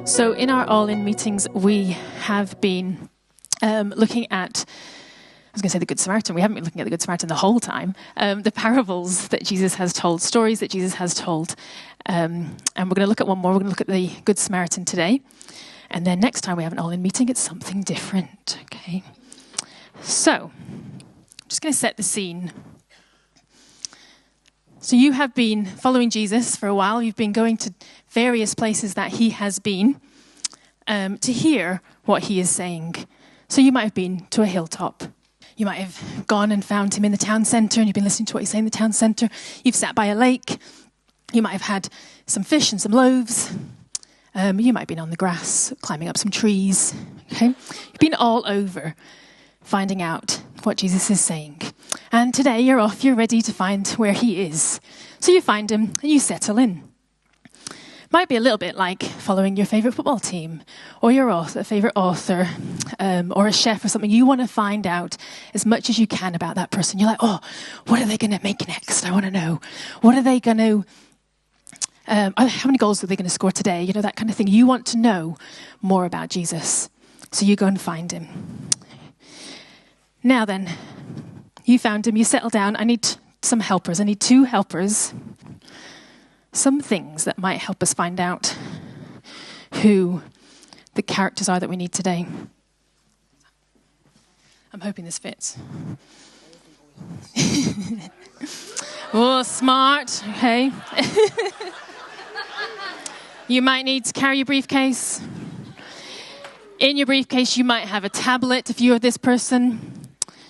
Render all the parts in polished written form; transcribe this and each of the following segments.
So in our all-in meetings, we have been looking at, I was going to say the Good Samaritan. We haven't been looking at the Good Samaritan the whole time. The parables that Jesus has told, stories that Jesus has told. And we're going to look at one more. We're going to look at the Good Samaritan today. And then next time we have an all-in meeting, it's something different. Okay. So, I'm just going to set the scene. So you have been following Jesus for a while. You've been going to various places that he has been to hear what he is saying. So you might have been to a hilltop. You might have gone and found him in the town centre and you've been listening to what he's saying in the town centre. You've sat by a lake. You might have had some fish and some loaves. You might have been on the grass, climbing up some trees. Okay, you've been all over finding out what Jesus is saying. And today you're off, you're ready to find where he is. So you find him and you settle in. Might be a little bit like following your favourite football team or your favourite author or a chef or something. You want to find out as much as you can about that person. You're like, oh, what are they going to make next? I want to know. What are they going to, how many goals are they going to score today? You know, that kind of thing. You want to know more about Jesus. So you go and find him. Now then, you found him, you settle down. I need some helpers. I need 2 helpers. Some things that might help us find out who the characters are that we need today. I'm hoping this fits. Oh, smart. Okay. You might need to carry your briefcase. In your briefcase, you might have a tablet if you're this person.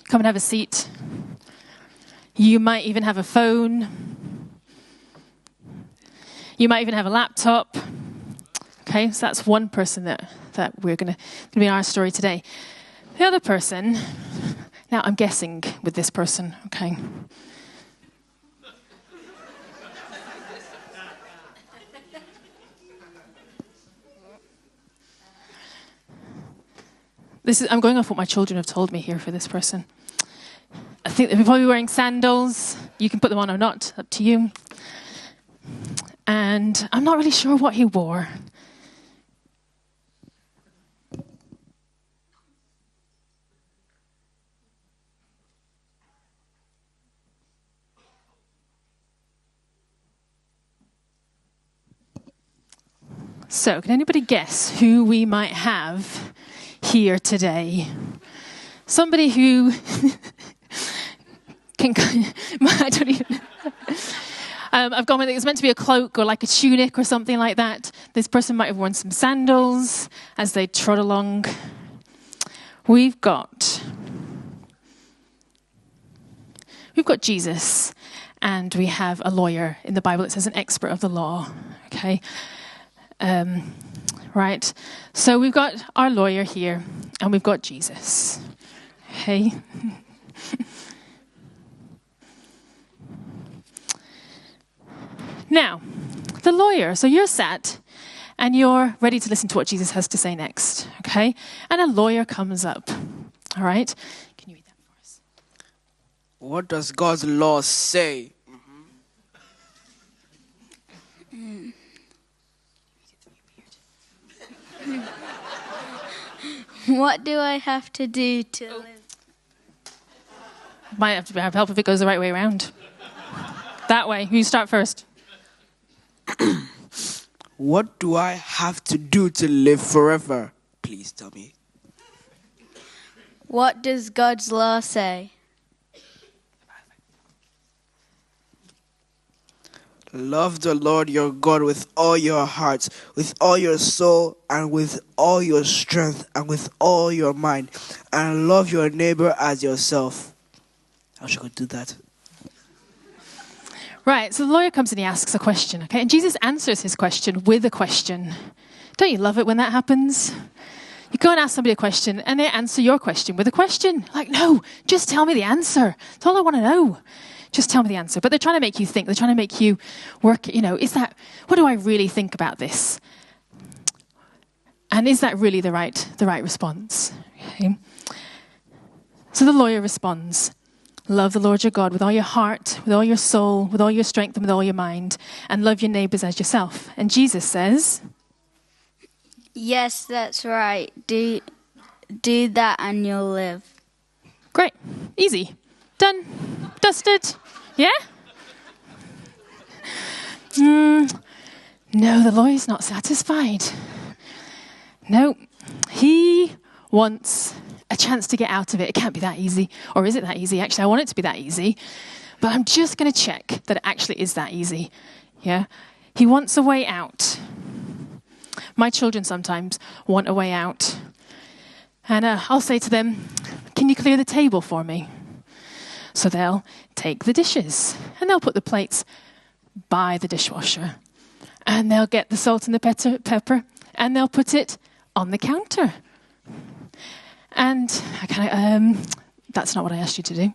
Come and have a seat. You might even have a phone. You might even have a laptop. Okay, so that's one person that we're going to be in our story today. The other person, now I'm guessing with this person, okay. I'm going off what my children have told me here for this person. I think they're probably wearing sandals. You can put them on or not, up to you. And I'm not really sure what he wore. So, can anybody guess who we might have here today? Somebody who can, I don't even know. I've gone with it was meant to be a cloak or like a tunic or something like that. This person might have worn some sandals as they trod along. We've got Jesus, and we have a lawyer. In the Bible it says an expert of the law. Okay. Right. So we've got our lawyer here, and we've got Jesus. Okay. Now, the lawyer. So you're sat, and you're ready to listen to what Jesus has to say next. Okay. And a lawyer comes up. All right. Can you read that for us? What does God's law say? What do I have to do to live? Might have to have help if it goes the right way around. That way. You start first. What do I have to do to live forever? Please tell me. What does God's law say? Love the Lord your God with all your heart, with all your soul, and with all your strength, and with all your mind, and love your neighbor as yourself. How should I do that? Right, so the lawyer comes and he asks a question, okay? And Jesus answers his question with a question. Don't you love it when that happens? You go and ask somebody a question, and they answer your question with a question. Like, no, just tell me the answer. That's all I want to know. Just tell me the answer. But they're trying to make you think. They're trying to make you work, what do I really think about this? And is that really the right response? Okay. So the lawyer responds, love the Lord your God with all your heart, with all your soul, with all your strength, and with all your mind, and love your neighbours as yourself. And Jesus says, Yes, that's right. Do that and you'll live. Great. Easy. Done. Dusted. Yeah? No, the lawyer's not satisfied. No, he wants a chance to get out of it. It can't be that easy. Or is it that easy? Actually, I want it to be that easy. But I'm just going to check that it actually is that easy. Yeah? He wants a way out. My children sometimes want a way out. And I'll say to them, can you clear the table for me? So they'll take the dishes and they'll put the plates by the dishwasher. And they'll get the salt and the pepper and they'll put it on the counter. And that's not what I asked you to do.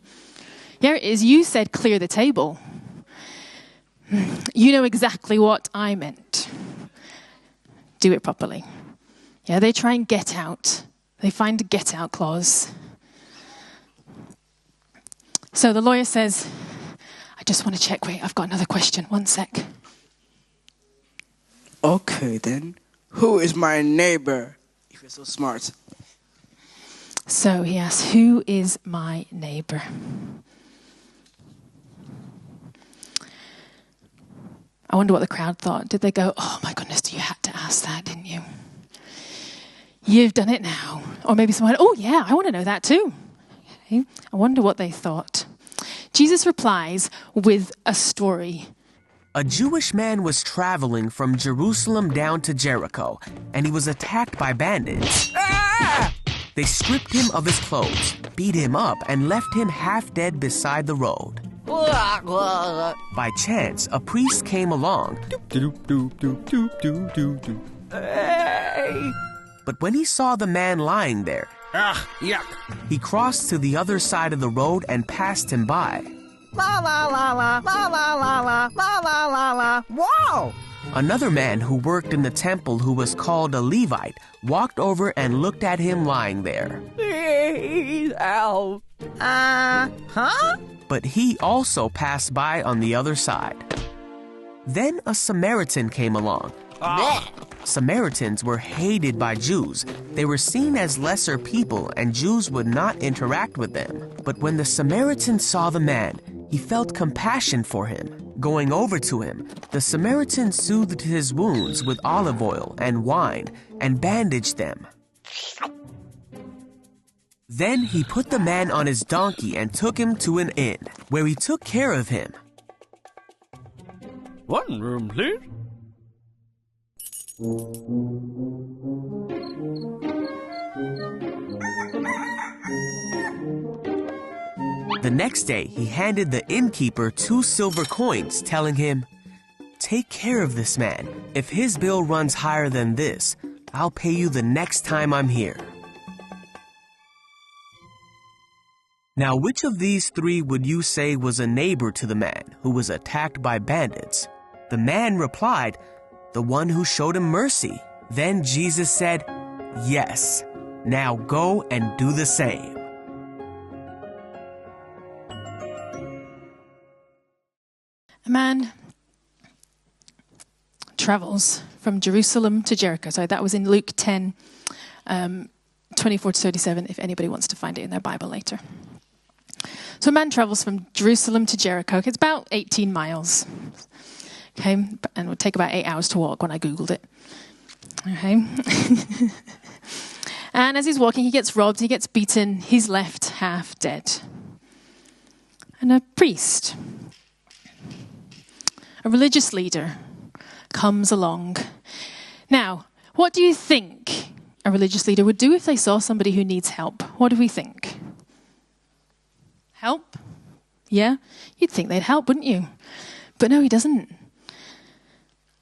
Here it is. You said clear the table. You know exactly what I meant. Do it properly. Yeah, they try and get out. They find a get out clause. So the lawyer says, I just want to check. Wait, I've got another question. 1 sec. Okay, then. Who is my neighbor? If you're so smart. So he asks, who is my neighbor? I wonder what the crowd thought. Did they go, oh my goodness, you had to ask that, didn't you? You've done it now. Or maybe someone, oh yeah, I want to know that too. Okay. I wonder what they thought. Jesus replies with a story. A Jewish man was traveling from Jerusalem down to Jericho, and he was attacked by bandits. Ah! They stripped him of his clothes, beat him up, and left him half dead beside the road. By chance, a priest came along. But when he saw the man lying there, yuck. He crossed to the other side of the road and passed him by. La la la la la la la la la la la la. Wow! Another man who worked in the temple, who was called a Levite, walked over and looked at him lying there. Please help. Huh? But he also passed by on the other side. Then a Samaritan came along. Samaritans were hated by Jews. They were seen as lesser people, and Jews would not interact with them. But when the Samaritan saw the man, he felt compassion for him. Going over to him, the Samaritan soothed his wounds with olive oil and wine and bandaged them. Then he put the man on his donkey and took him to an inn, where he took care of him. 1 room, please. The next day, he handed the innkeeper 2 silver coins, telling him, "Take care of this man. If his bill runs higher than this, I'll pay you the next time I'm here." Now, which of these 3 would you say was a neighbor to the man who was attacked by bandits? The man replied, "The one who showed him mercy." Then Jesus said, "Yes, now go and do the same." A man travels from Jerusalem to Jericho. So that was in Luke 10, 24 to 37, if anybody wants to find it in their Bible later. So a man travels from Jerusalem to Jericho. It's about 18 miles. Okay, and it would take about 8 hours to walk when I Googled it. Okay. And as he's walking, he gets robbed, he gets beaten, he's left half dead. And a priest, a religious leader, comes along. Now, what do you think a religious leader would do if they saw somebody who needs help? What do we think? Help? Yeah? You'd think they'd help, wouldn't you? But no, he doesn't.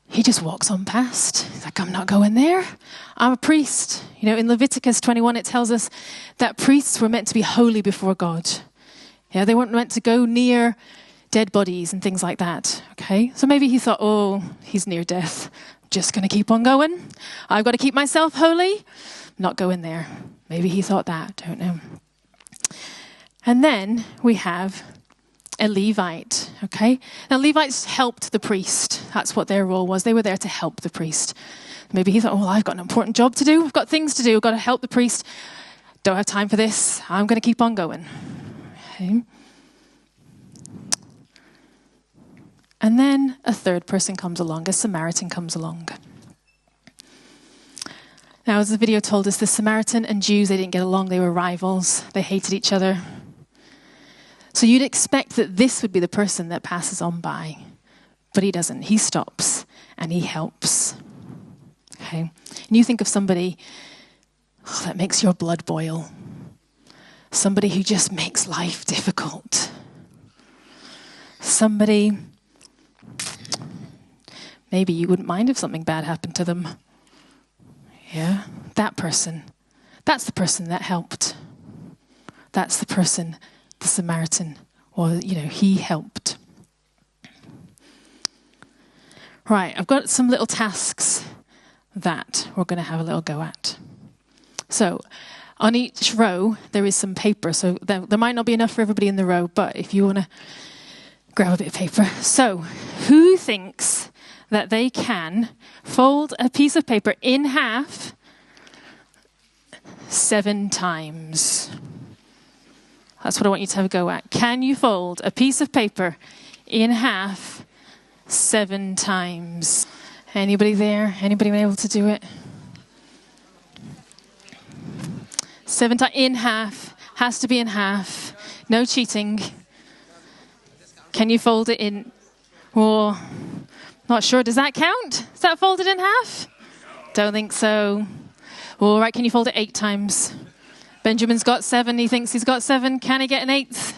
He just walks on past. He's like, I'm not going there. I'm a priest. You know, in Leviticus 21, it tells us that priests were meant to be holy before God. Yeah, they weren't meant to go near dead bodies and things like that. Okay, so maybe he thought, oh, he's near death. Just going to keep on going. I've got to keep myself holy. Not going there. Maybe he thought that. Don't know. And then we have a Levite, okay? Now, Levites helped the priest. That's what their role was. They were there to help the priest. Maybe he thought, oh, I've got an important job to do. I've got things to do. I've got to help the priest. Don't have time for this. I'm going to keep on going. Okay. And then a third person comes along, a Samaritan comes along. Now, as the video told us, the Samaritan and Jews, they didn't get along. They were rivals. They hated each other. So you'd expect that this would be the person that passes on by. But he doesn't. He stops and he helps. Okay? And you think of somebody that makes your blood boil. Somebody who just makes life difficult. Somebody, maybe you wouldn't mind if something bad happened to them. Yeah, that person. That's the person that helped. That's the person, the Samaritan, or, he helped. Right, I've got some little tasks that we're going to have a little go at. So, on each row, there is some paper. So, there might not be enough for everybody in the row, but if you want to grab a bit of paper. So, who thinks that they can fold a piece of paper in half 7 times? That's what I want you to have a go at. Can you fold a piece of paper in half 7 times? Anybody there? Anybody able to do it? 7 times in half. Has to be in half. No cheating. Can you fold it in? Oh, not sure. Does that count? Is that folded in half? Don't think so. All right, can you fold it 8 times? Benjamin's got 7. He thinks he's got 7. Can he get an 8th?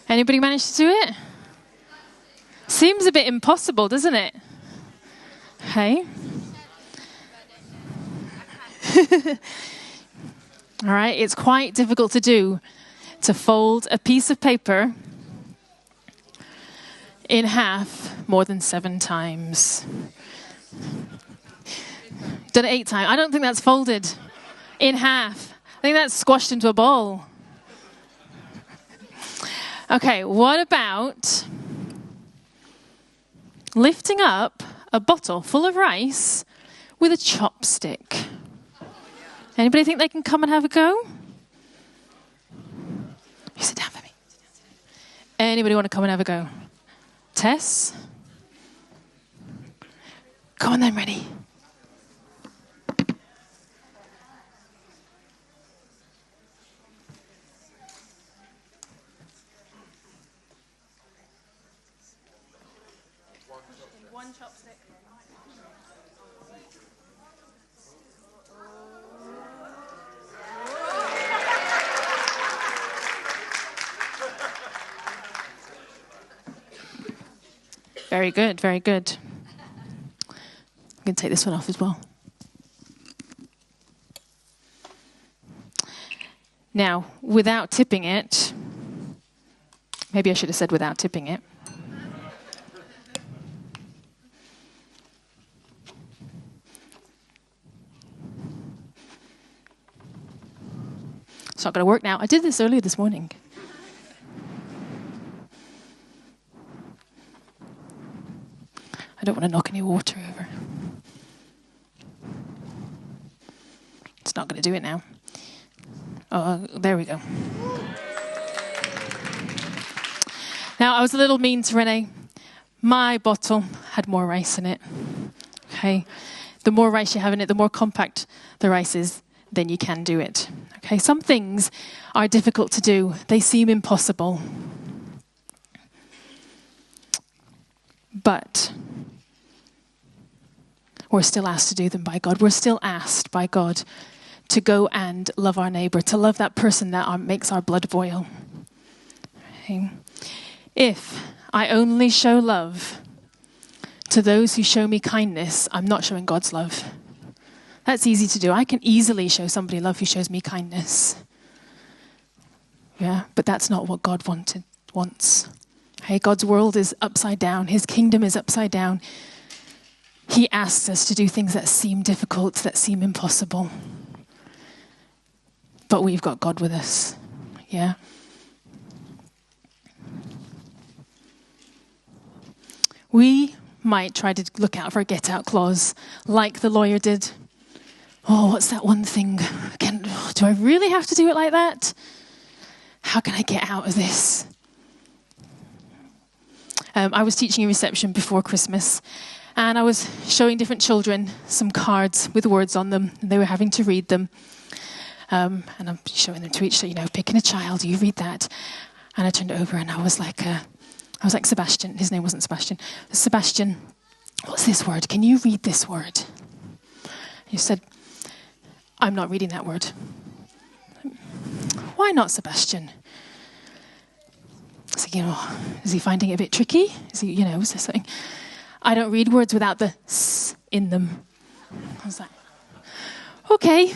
Anybody manage to do it? Seems a bit impossible, doesn't it? Okay. All right, it's quite difficult to do, to fold a piece of paper in half more than 7 times. Done it 8 times. I don't think that's folded in half. I think that's squashed into a ball. Okay, what about lifting up a bottle full of rice with a chopstick? Anybody think they can come and have a go? You sit down for me. Anybody want to come and have a go? Tess? Come on then, ready? One chopstick. Very good, very good. I'm going to take this one off as well. Now, without tipping it, maybe I should have said without tipping it. It's not going to work now. I did this earlier this morning. I don't want to knock any water over. It's not going to do it now. Oh, there we go. Now, I was a little mean to Renee. My bottle had more rice in it. Okay? The more rice you have in it, the more compact the rice is, then you can do it. Okay? Some things are difficult to do. They seem impossible. But we're still asked to do them by God. We're still asked by God to go and love our neighbour, to love that person that makes our blood boil. Okay. If I only show love to those who show me kindness, I'm not showing God's love. That's easy to do. I can easily show somebody love who shows me kindness. Yeah, but that's not what God wants. Okay, God's world is upside down. His kingdom is upside down. He asks us to do things that seem difficult, that seem impossible. But we've got God with us. Yeah? We might try to look out for a get-out clause, like the lawyer did. Oh, what's that one thing? Do I really have to do it like that? How can I get out of this? I was teaching in reception before Christmas, and I was showing different children some cards with words on them, and they were having to read them. And I'm showing them to each, picking a child, you read that. And I turned it over, and I was like Sebastian. His name wasn't Sebastian. Sebastian, what's this word? Can you read this word? He said, I'm not reading that word. Why not, Sebastian? I said, is he finding it a bit tricky? Is he, is there something? I don't read words without the s in them. I was like, okay,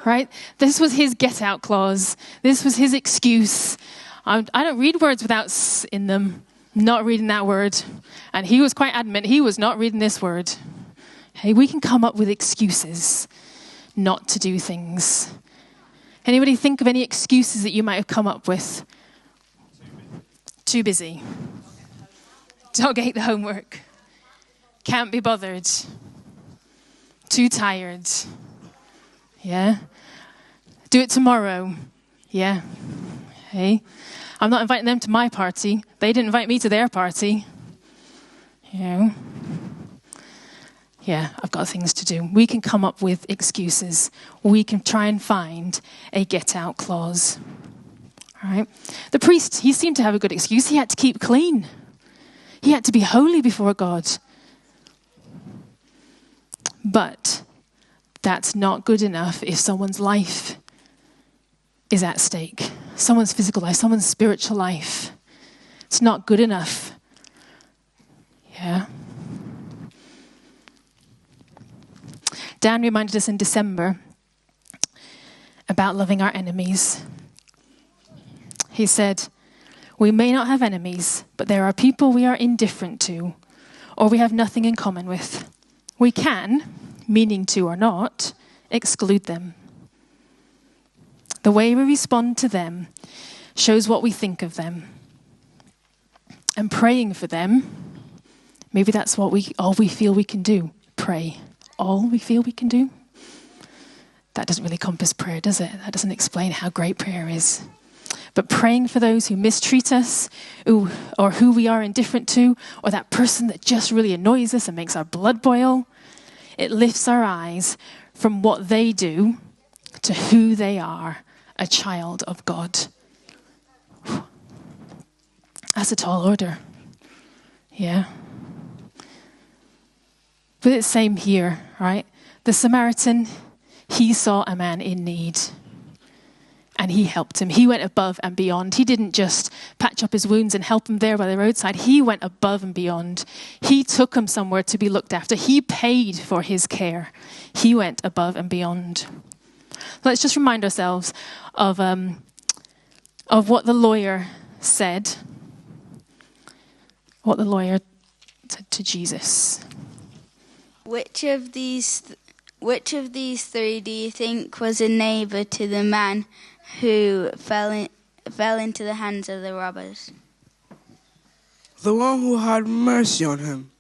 right? This was his get-out clause. This was his excuse. I don't read words without s in them. Not reading that word. And he was quite adamant he was not reading this word. Hey, we can come up with excuses not to do things. Anybody think of any excuses that you might have come up with? Too busy. Dog ate the homework. Can't be bothered. Too tired. Yeah. Do it tomorrow. Yeah. Hey. I'm not inviting them to my party. They didn't invite me to their party. Yeah, I've got things to do. We can come up with excuses. We can try and find a get-out clause. All right. The priest, he seemed to have a good excuse. He had to keep clean. He had to be holy before God. But that's not good enough if someone's life is at stake. Someone's physical life, someone's spiritual life. It's not good enough. Yeah. Dan reminded us in December about loving our enemies. He said, we may not have enemies, but there are people we are indifferent to, or we have nothing in common with. We can, meaning to or not, exclude them. The way we respond to them shows what we think of them. And praying for them, maybe that's all we feel we can do. Pray. All we feel we can do. That doesn't really compass prayer, does it? That doesn't explain how great prayer is. But praying for those who mistreat us, or who we are indifferent to, or that person that just really annoys us and makes our blood boil, it lifts our eyes from what they do to who they are, a child of God. That's a tall order. Yeah. But it's the same here, right? The Samaritan, he saw a man in need. And he helped him. He went above and beyond. He didn't just patch up his wounds and help him there by the roadside. He went above and beyond. He took him somewhere to be looked after. He paid for his care. He went above and beyond. Let's just remind ourselves of what the lawyer said. What the lawyer said to Jesus. Which of these three do you think was a neighbour to the man who fell into the hands of the robbers? The one who had mercy on him.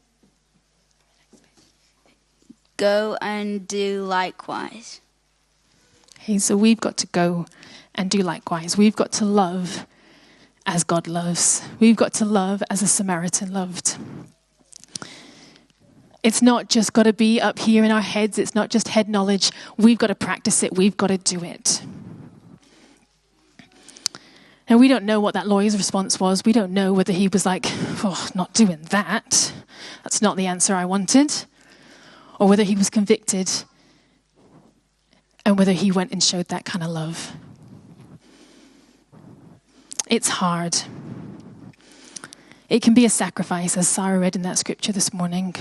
Go and do likewise. Okay, so we've got to go and do likewise. We've got to love as God loves. We've got to love as a Samaritan loved. It's not just got to be up here in our heads. It's not just head knowledge. We've got to practice it. We've got to do it. And we don't know what that lawyer's response was. We don't know whether he was like, oh, not doing that. That's not the answer I wanted. Or whether he was convicted and whether he went and showed that kind of love. It's hard. It can be a sacrifice, as Sarah read in that scripture this morning.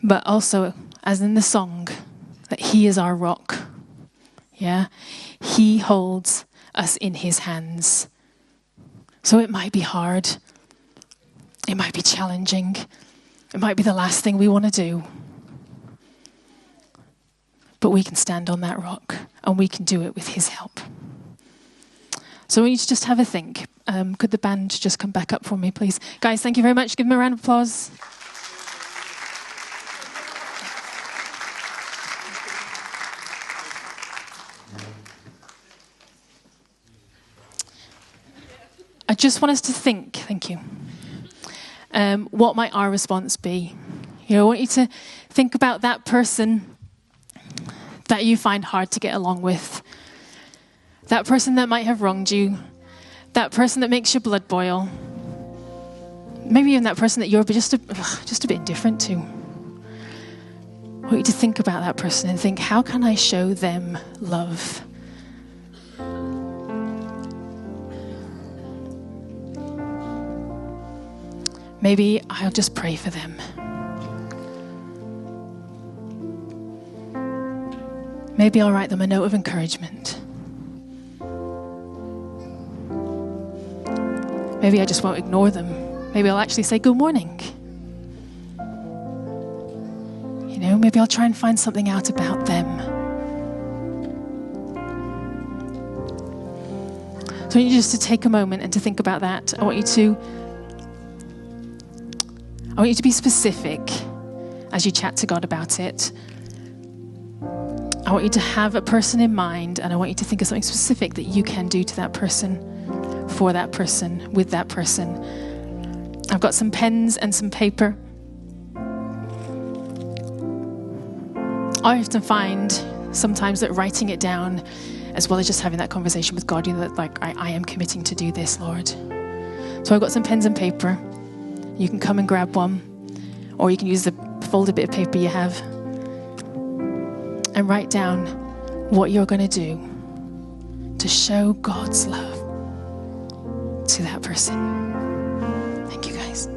But also, as in the song, that he is our rock. Yeah? He holds us in his hands. So it might be hard. It might be challenging. It might be the last thing we want to do. But we can stand on that rock, and we can do it with his help. So I want you to just have a think. Could the band just come back up for me, please? Guys, thank you very much. Give them a round of applause. I just want us to think, thank you, what might our response be? You know, I want you to think about that person that you find hard to get along with, that person that might have wronged you, that person that makes your blood boil, maybe even that person that you're just a bit indifferent to. I want you to think about that person and think, how can I show them love? Maybe I'll just pray for them. Maybe I'll write them a note of encouragement. Maybe I just won't ignore them. Maybe I'll actually say good morning. You know, maybe I'll try and find something out about them. So I want you just to take a moment and to think about that. I want you to be specific as you chat to God about it. I want you to have a person in mind, and I want you to think of something specific that you can do to that person, for that person, with that person. I've got some pens and some paper. I often find sometimes that writing it down, as well as just having that conversation with God, you know, that like, I am committing to do this, Lord. So I've got some pens and paper. You can come and grab one, or you can use the folded bit of paper you have and write down what you're going to do to show God's love to that person. Thank you, guys.